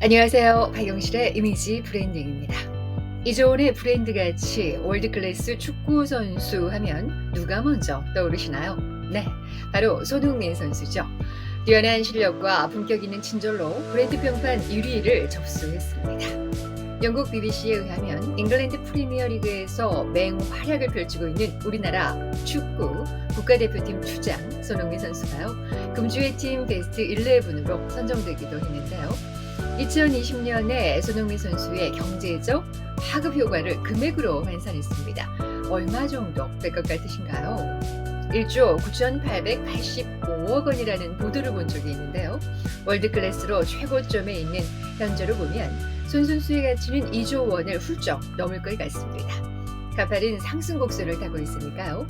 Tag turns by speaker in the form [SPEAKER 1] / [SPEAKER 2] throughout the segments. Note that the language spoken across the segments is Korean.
[SPEAKER 1] 안녕하세요. 박영실의 이미지 브랜딩입니다. 이조은의 브랜드가치 월드클래스 축구 선수 하면 누가 먼저 떠오르시나요? 네, 바로 손흥민 선수죠. 뛰어난 실력과 품격 있는 친절로 브랜드 평판 1위를 접수했습니다. 영국 BBC에 의하면 잉글랜드 프리미어리그에서 맹활약을 펼치고 있는 우리나라 축구 국가대표팀 주장 손흥민 선수가요. 금주의 팀 베스트 11으로 선정되기도 했는데요. 2020년에 손흥민 선수의 경제적 하급 효과를 금액으로 환산했습니다. 얼마 정도 될 것 같으신가요? 1조 9,885억 원이라는 보도를 본 적이 있는데요. 월드클래스로 최고점에 있는 현재로 보면 손 선수의 가치는 2조 원을 훌쩍 넘을 것 같습니다. 가파른 상승 곡선을 타고 있으니까요.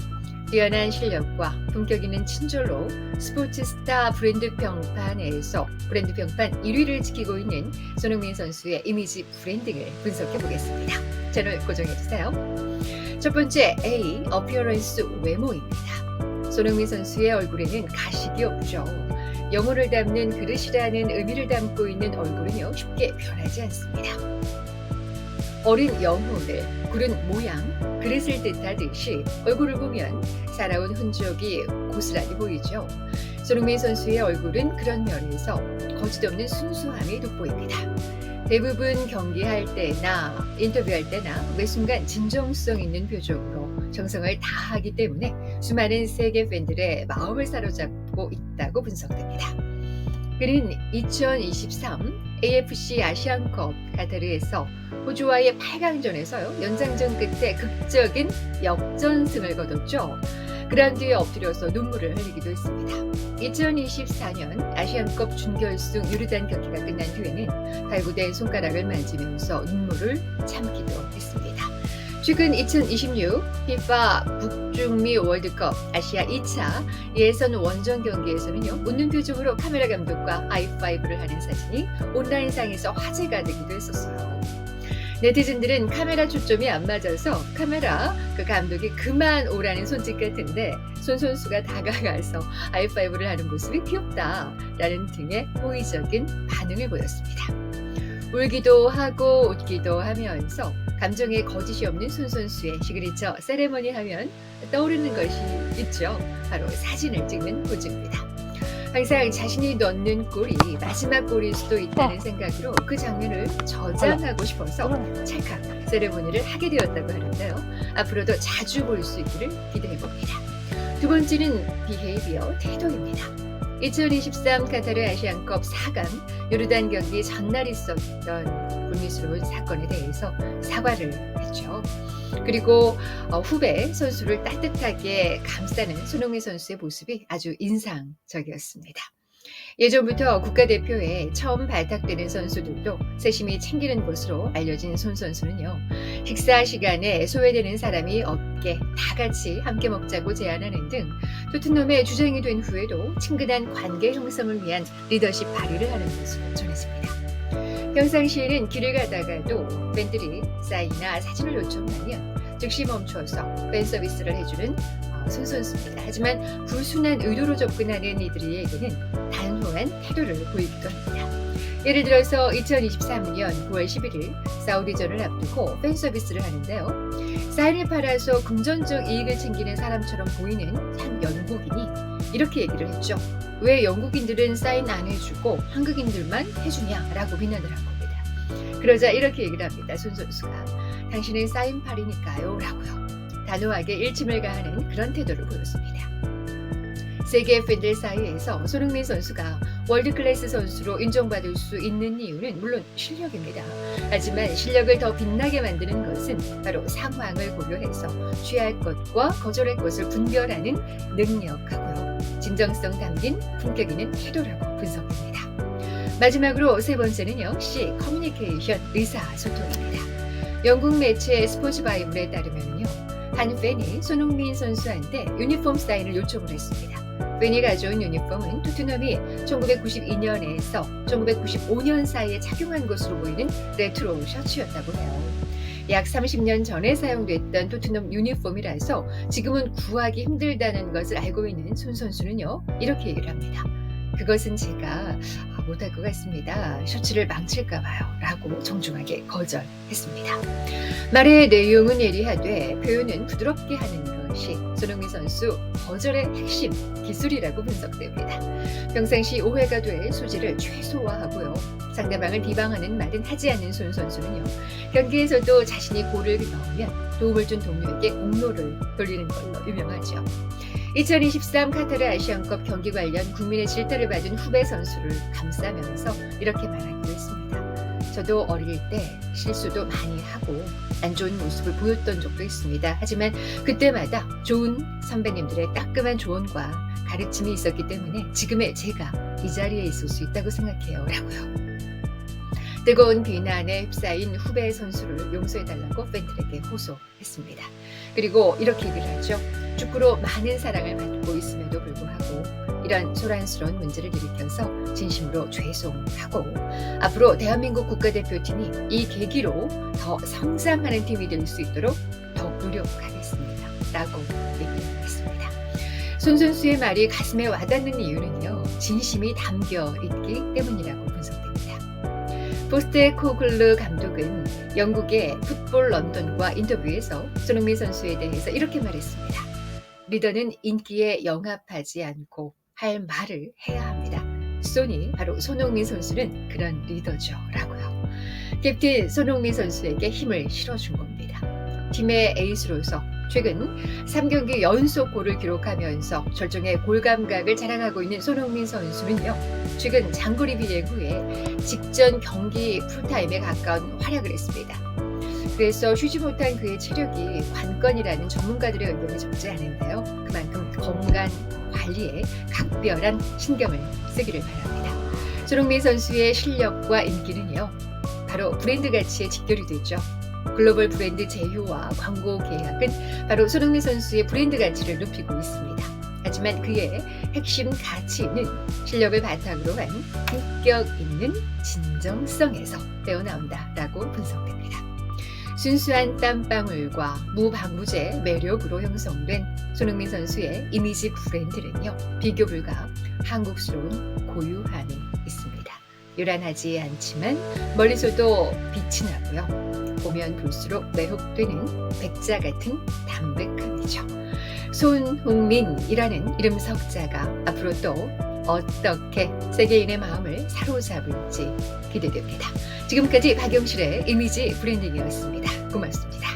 [SPEAKER 1] 뛰어난 실력과 품격 있는 친절로 스포츠 스타 브랜드 평판에서 브랜드 평판 1위를 지키고 있는 손흥민 선수의 이미지 브랜딩을 분석해 보겠습니다. 채널 고정해 주세요. 첫 번째 A, 어피어런스 외모입니다. 손흥민 선수의 얼굴에는 가식이 없죠. 영혼을 담는 그릇이라는 의미를 담고 있는 얼굴은요, 쉽게 변하지 않습니다. 어린 영혼을 구른 모양, 그릇을 뜻하듯이 얼굴을 보면 살아온 흔적이 고스란히 보이죠. 손흥민 선수의 얼굴은 그런 면에서 거짓없는 순수함이 돋보입니다. 대부분 경기할 때나 인터뷰할 때나 매 순간 진정성 있는 표정으로 정성을 다하기 때문에 수많은 세계 팬들의 마음을 사로잡고 있다고 분석됩니다. 그는 2023 AFC 아시안컵 카타르에서 호주와의 8강전에서요. 연장전 끝에 극적인 역전승을 거뒀죠. 그라운드에 엎드려서 눈물을 흘리기도 했습니다. 2024년 아시안컵 준결승 요르단 경기가 끝난 뒤에는 발구된 손가락을 만지면서 눈물을 참기도 했습니다. 최근 2026 FIFA 북중미 월드컵 아시아 2차 예선 원정 경기에서는요. 웃는 표정으로 카메라 감독과 하이파이브를 하는 사진이 온라인상에서 화제가 되기도 했었어요. 네티즌들은 카메라 초점이 안 맞아서 카메라 그 감독이 그만 오라는 손짓 같은데 손 선수가 다가가서 하이파이브를 하는 모습이 귀엽다라는 등의 호의적인 반응을 보였습니다. 울기도 하고 웃기도 하면서 감정에 거짓이 없는 손 선수의 시그니처 세레머니 하면 떠오르는 것이 있죠. 바로 사진을 찍는 포즈입니다. 항상 자신이 넣는 골이 마지막 골일 수도 있다는 생각으로 그 장면을 저장하고 싶어서 찰칵 세레모니를 하게 되었다고 하는데요. 앞으로도 자주 볼 수 있기를 기대해봅니다. 두 번째는 비헤이비어 태도입니다. 2023 카타르 아시안컵 4강 요르단 경기 전날 있었던 불미스러운 사건에 대해서 사과를 했죠. 그리고 후배 선수를 따뜻하게 감싸는 손흥민 선수의 모습이 아주 인상적이었습니다. 예전부터 국가대표에 처음 발탁되는 선수들도 세심히 챙기는 것으로 알려진 손 선수는요. 식사 시간에 소외되는 사람이 없게 다 같이 함께 먹자고 제안하는 등 토트넘의 주장이 된 후에도 친근한 관계 형성을 위한 리더십 발휘를 하는 것으로 전해집니다. 평상시에는 길을 가다가도 팬들이 사인이나 사진을 요청하면 즉시 멈춰서 팬 서비스를 해주는 손 선수입니다. 하지만 불순한 의도로 접근하는 이들에게는 단호한 태도를 보이기도 합니다. 예를 들어서 2023년 9월 11일 사우디전을 앞두고 팬 서비스를 하는데요. 사인을 팔아서 금전적 이익을 챙기는 사람처럼 보이는 한 영국인이 이렇게 얘기를 했죠. 왜 영국인들은 사인 안 해주고 한국인들만 해주냐라고 비난을 한 겁니다. 그러자 이렇게 얘기를 합니다. 손 선수가 당신은 사인팔이니까요 라고요. 단호하게 일침을 가하는 그런 태도를 보였습니다. 세계 팬들 사이에서 손흥민 선수가 월드클래스 선수로 인정받을 수 있는 이유는 물론 실력입니다. 하지만 실력을 더 빛나게 만드는 것은 바로 상황을 고려해서 취할 것과 거절할 것을 분별하는 능력하고요. 진정성 담긴 품격 있는 태도라고 분석합니다. 마지막으로 세 번째는요. C, 커뮤니케이션, 의사소통입니다. 영국 매체 스포츠 바이블에 따르면요. 한 팬이 손흥민 선수한테 유니폼 사인을 요청을 했습니다. 팬이 가져온 유니폼은 토트넘이 1992년에서 1995년 사이에 착용한 것으로 보이는 레트로 셔츠였다고 해요. 약 30년 전에 사용됐던 토트넘 유니폼이라서 지금은 구하기 힘들다는 것을 알고 있는 손 선수는요. 이렇게 얘기를 합니다. 그것은 제가 못할 것 같습니다. 셔츠를 망칠까 봐요. 라고 정중하게 거절했습니다. 말의 내용은 예리하되 표현은 부드럽게 하는 것이 손흥민 선수 거절의 핵심 기술이라고 분석됩니다. 평상시 오해가 될 소지를 최소화하고요. 상대방을 비방하는 말은 하지 않는 손 선수는요. 경기에서도 자신이 골을 넣으면 도움을 준 동료에게 공로를 돌리는 걸로 유명하죠. 2023 카타르 아시안컵 경기 관련 국민의 질타를 받은 후배 선수를 감싸면서 이렇게 말하기도 했습니다. 저도 어릴 때 실수도 많이 하고 안 좋은 모습을 보였던 적도 있습니다. 하지만 그때마다 좋은 선배님들의 따끔한 조언과 가르침이 있었기 때문에 지금의 제가 이 자리에 있을 수 있다고 생각해요. 라고요. 뜨거운 비난에 휩싸인 후배 선수를 용서해달라고 팬들에게 호소했습니다. 그리고 이렇게 얘기를 하죠. 축구로 많은 사랑을 받고 있음에도 불구하고 이런 소란스러운 문제를 일으켜서 진심으로 죄송하고 앞으로 대한민국 국가대표팀이 이 계기로 더 성장하는 팀이 될 수 있도록 더욱 노력하겠습니다. 라고 얘기했습니다. 손 선수의 말이 가슴에 와닿는 이유는요. 진심이 담겨 있기 때문이라고 분석됩니다. 포스테코글루 감독은 영국의 풋볼 런던과 인터뷰에서 손흥민 선수에 대해서 이렇게 말했습니다. 리더는 인기에 영합하지 않고 할 말을 해야 합니다. 손이 바로 손흥민 선수는 그런 리더죠. 라고요. 캡틴 손흥민 선수에게 힘을 실어준 겁니다. 팀의 에이스로서 최근 3경기 연속 골을 기록하면서 절정의 골 감각을 자랑하고 있는 손흥민 선수는요. 최근 장거리 비행 후에 직전 경기 풀타임에 가까운 활약을 했습니다. 그래서 쉬지 못한 그의 체력이 관건이라는 전문가들의 의견이 적지 않은데요. 그만큼 건강 관리에 각별한 신경을 쓰기를 바랍니다. 손흥민 선수의 실력과 인기는요. 바로 브랜드 가치에 직결이 되죠. 글로벌 브랜드 제휴와 광고 계약은 바로 손흥민 선수의 브랜드 가치를 높이고 있습니다. 하지만 그의 핵심 가치는 실력을 바탕으로 한 품격 있는 진정성에서 빼어나온다라고 분석됩니다. 순수한 땀방울과 무방부제 매력으로 형성된 손흥민 선수의 이미지 브랜드는요. 비교 불가 한국스러운 고유함이 있습니다. 요란하지 않지만 멀리서도 빛이 나고요. 보면 볼수록 매혹되는 백자 같은 담백함이죠. 손흥민이라는 이름 석자가 앞으로 또 어떻게 세계인의 마음을 사로잡을지 기대됩니다. 지금까지 박영실의 이미지 브랜딩이었습니다. 고맙습니다.